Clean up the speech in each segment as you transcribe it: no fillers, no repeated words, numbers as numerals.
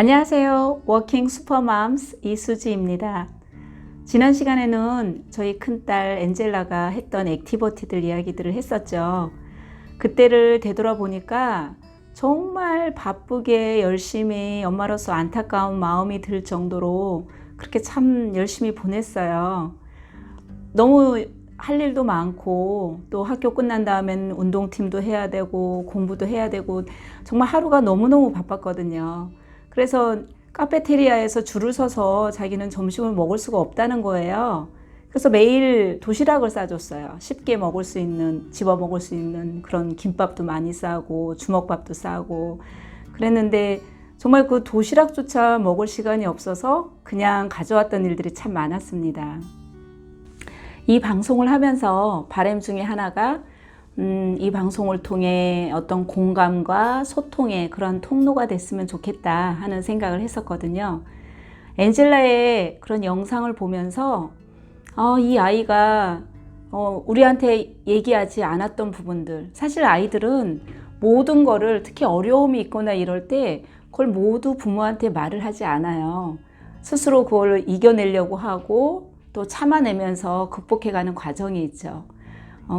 안녕하세요. 워킹 슈퍼맘스 이수지입니다. 지난 시간에는 저희 큰딸 앤젤라가 했던 액티비티들 이야기들을 했었죠. 그때를 되돌아보니까 정말 바쁘게 열심히 엄마로서 안타까운 마음이 들 정도로 그렇게 참 열심히 보냈어요. 너무 할 일도 많고 또 학교 끝난 다음엔 운동팀도 해야 되고 공부도 해야 되고 정말 하루가 너무너무 바빴거든요. 그래서 카페테리아에서 줄을 서서 자기는 점심을 먹을 수가 없다는 거예요. 그래서 매일 도시락을 싸줬어요. 쉽게 먹을 수 있는, 집어 먹을 수 있는 그런 김밥도 많이 싸고 주먹밥도 싸고 그랬는데 정말 그 도시락조차 먹을 시간이 없어서 그냥 가져왔던 일들이 참 많았습니다. 이 방송을 하면서 바람 중에 하나가 이 방송을 통해 어떤 공감과 소통의 그런 통로가 됐으면 좋겠다 하는 생각을 했었거든요. 앤젤라의 그런 영상을 보면서 이 아이가 우리한테 얘기하지 않았던 부분들, 사실 아이들은 모든 거를 특히 어려움이 있거나 이럴 때 그걸 모두 부모한테 말을 하지 않아요. 스스로 그걸 이겨내려고 하고 또 참아내면서 극복해가는 과정이 있죠.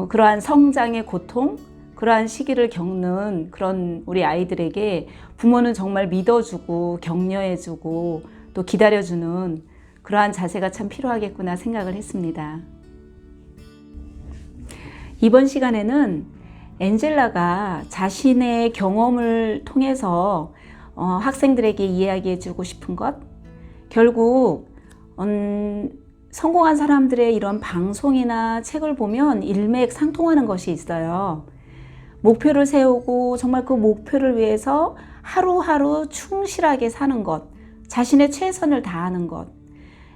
그러한 성장의 고통, 그러한 시기를 겪는 그런 우리 아이들에게 부모는 정말 믿어주고 격려해주고 또 기다려주는 그러한 자세가 참 필요하겠구나 생각을 했습니다. 이번 시간에는 앤젤라가 자신의 경험을 통해서 학생들에게 이야기해주고 싶은 것, 결국 성공한 사람들의 이런 방송이나 책을 보면 일맥상통하는 것이 있어요. 목표를 세우고 정말 그 목표를 위해서 하루하루 충실하게 사는 것, 자신의 최선을 다하는 것.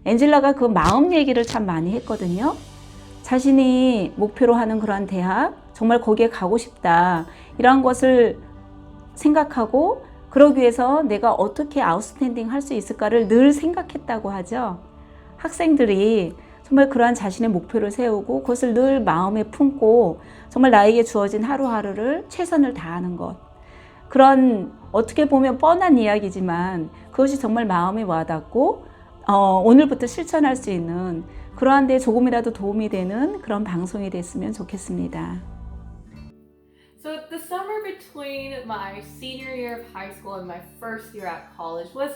앤젤라가 그 마음 얘기를 참 많이 했거든요. 자신이 목표로 하는 그러한 대학, 정말 거기에 가고 싶다. 이러한 것을 생각하고 그러기 위해서 내가 어떻게 아웃스탠딩 할 수 있을까를 늘 생각했다고 하죠. 학생들이 정말 그러한 자신의 목표를 세우고 그것을 늘 마음에 품고 정말 나에게 주어진 하루하루를 최선을 다하는 것. 그런 어떻게 보면 뻔한 이야기지만 그것이 정말 마음에 와닿고 오늘부터 실천할 수 있는 그러한 데 조금이라도 도움이 되는 그런 방송이 됐으면 좋겠습니다. So the summer between my senior year of high school and my first year at college was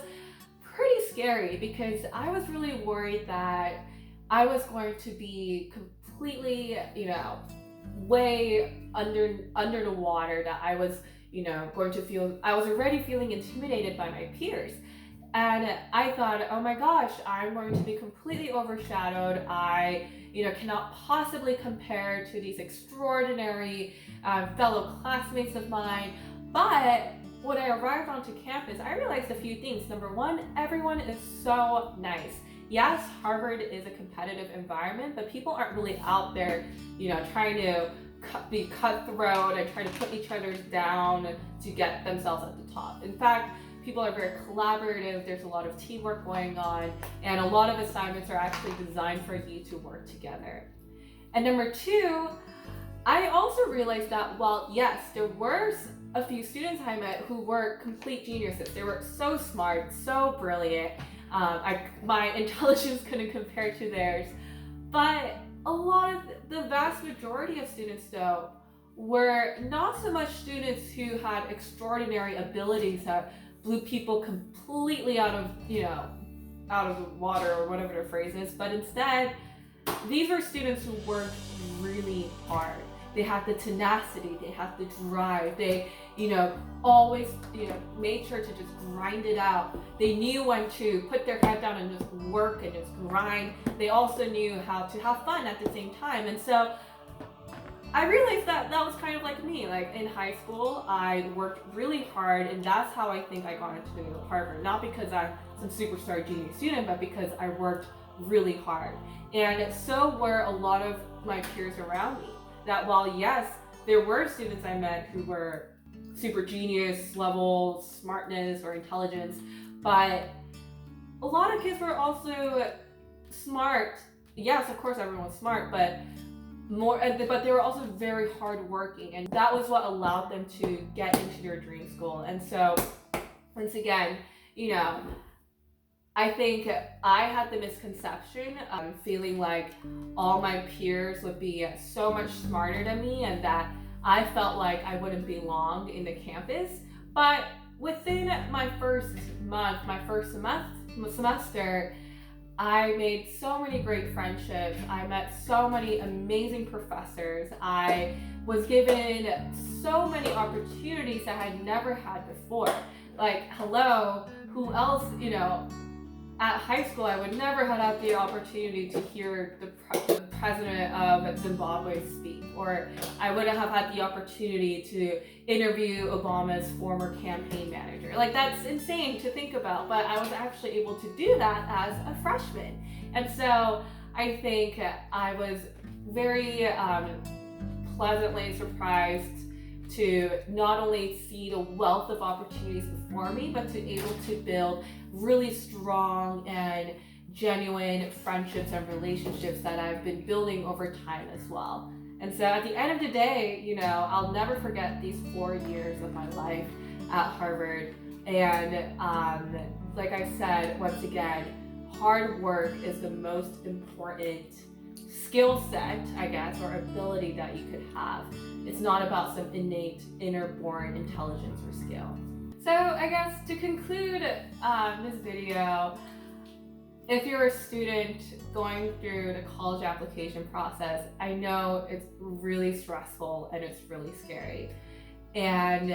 pretty scary because I was really worried that I was going to be completely, way under the water, that I was, going to feel, I was already feeling intimidated by my peers. And I thought, oh my gosh, I'm going to be completely overshadowed. I, cannot possibly compare to these extraordinary fellow classmates of mine. But when I arrived onto campus, I realized a few things. Number one, everyone is so nice. Yes, Harvard is a competitive environment, but people aren't really out there, trying to be cutthroat and trying to put each other down to get themselves at the top. In fact, people are very collaborative. There's a lot of teamwork going on, and a lot of assignments are actually designed for you to work together. And number two, I also realized that while yes, there were a few students I met who were complete geniuses. They were so smart, so brilliant. My intelligence couldn't compare to theirs. But the vast majority of students though were not so much students who had extraordinary abilities that blew people completely out of the water or whatever the phrase is, but instead these were students who worked really hard. They had the tenacity, they had the drive, they, always, made sure to just grind it out. They knew when to put their head down and just work and just grind. They also knew how to have fun at the same time. And so I realized that was kind of like me. Like in high school, I worked really hard, and that's how I think I got into Harvard. Not because I'm some superstar genius student, but because I worked really hard. And so were a lot of my peers around me. That while yes, there were students I met who were super genius level smartness or intelligence, but a lot of kids were also smart. Yes, of course everyone was smart, but they were also very hardworking, and that was what allowed them to get into their dream school. And so once again, you know, I think I had the misconception of feeling like all my peers would be so much smarter than me and that I felt like I wouldn't belong in the campus. But within my first month, my first semester, I made so many great friendships. I met so many amazing professors. I was given so many opportunities that I had never had before. Like, hello, who else, you know, at high school, I would never have had the opportunity to hear the president of Zimbabwe speak, or I wouldn't have had the opportunity to interview Obama's former campaign manager. Like, that's insane to think about, but I was actually able to do that as a freshman. And so I think I was very pleasantly surprised to not only see the wealth of opportunities before me, but to able to build really strong and genuine friendships and relationships that I've been building over time as well. And so at the end of the day, you know, I'll never forget these 4 years of my life at Harvard. And like I said, once again, hard work is the most important skill set, I guess, or ability that you could have. It's not about some innate, inner-born intelligence or skill. So I guess to conclude this video, if you're a student going through the college application process, I know it's really stressful and it's really scary. And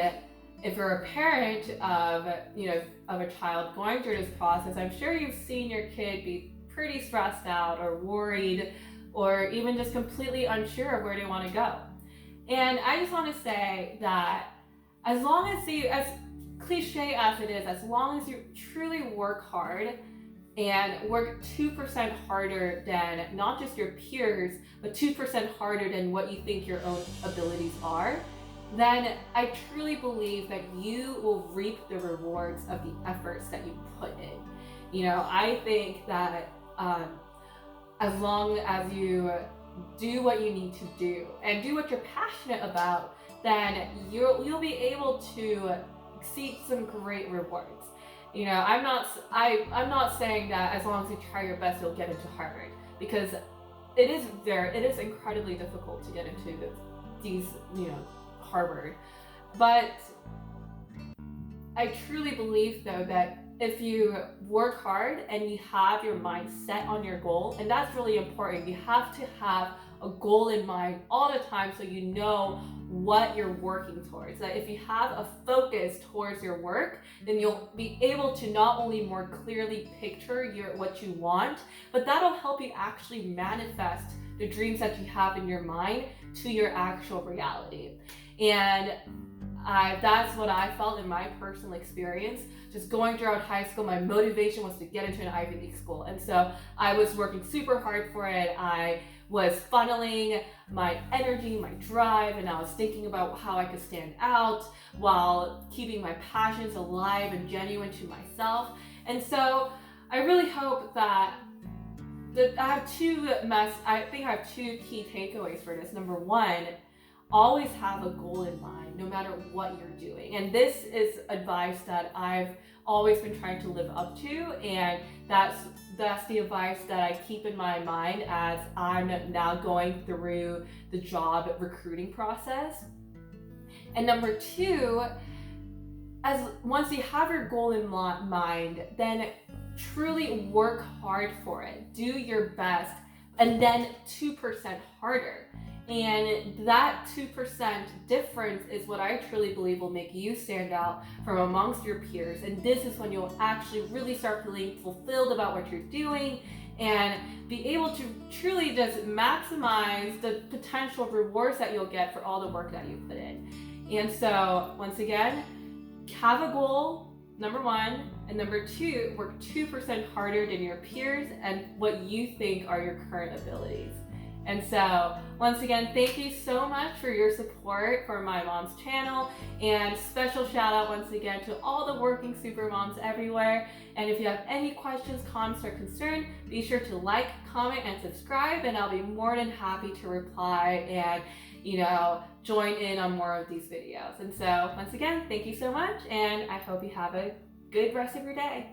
if you're a parent of, you know, of a child going through this process, I'm sure you've seen your kid be pretty stressed out or worried or even just completely unsure of where they want to go. And I just want to say that as long as you, as cliche as it is, as long as you truly work hard and work 2% harder than not just your peers, but 2% harder than what you think your own abilities are, then I truly believe that you will reap the rewards of the efforts that you put in. You know, I think that as long as you do what you need to do and do what you're passionate about, then you'll be able to see some great rewards. You know, I'm not saying that as long as you try your best you'll get into Harvard, because it is incredibly difficult to get into these, you know, Harvard. But I truly believe though that if you work hard and you have your mind set on your goal, and that's really important, you have to have a goal in mind all the time so you know what you're working towards. That if you have a focus towards your work, then you'll be able to not only more clearly picture what you want, but that'll help you actually manifest the dreams that you have in your mind to your actual reality. And that's what I felt in my personal experience. Just going throughout high school, my motivation was to get into an Ivy League school. And so I was working super hard for it. I was funneling my energy, my drive, and I was thinking about how I could stand out while keeping my passions alive and genuine to myself. And so I really hope that I have two key takeaways for this. Number one, always have a goal in mind no matter what you're doing. And this is advice that I've always been trying to live up to, and that's the advice that I keep in my mind as I'm now going through the job recruiting process. And number two, once you have your goal in mind, then truly work hard for it. Do your best, and then 2% harder. And that 2% difference is what I truly believe will make you stand out from amongst your peers. And this is when you'll actually really start feeling fulfilled about what you're doing and be able to truly just maximize the potential rewards that you'll get for all the work that you put in. And so once again, have a goal, number one, and number two, work 2% harder than your peers and what you think are your current abilities. And so, once again, thank you so much for your support for my mom's channel, and special shout out once again to all the working super moms everywhere. And if you have any questions, comments, or concern, be sure to like, comment, and subscribe, and I'll be more than happy to reply and, you know, join in on more of these videos. And so, once again, thank you so much, and I hope you have a good rest of your day.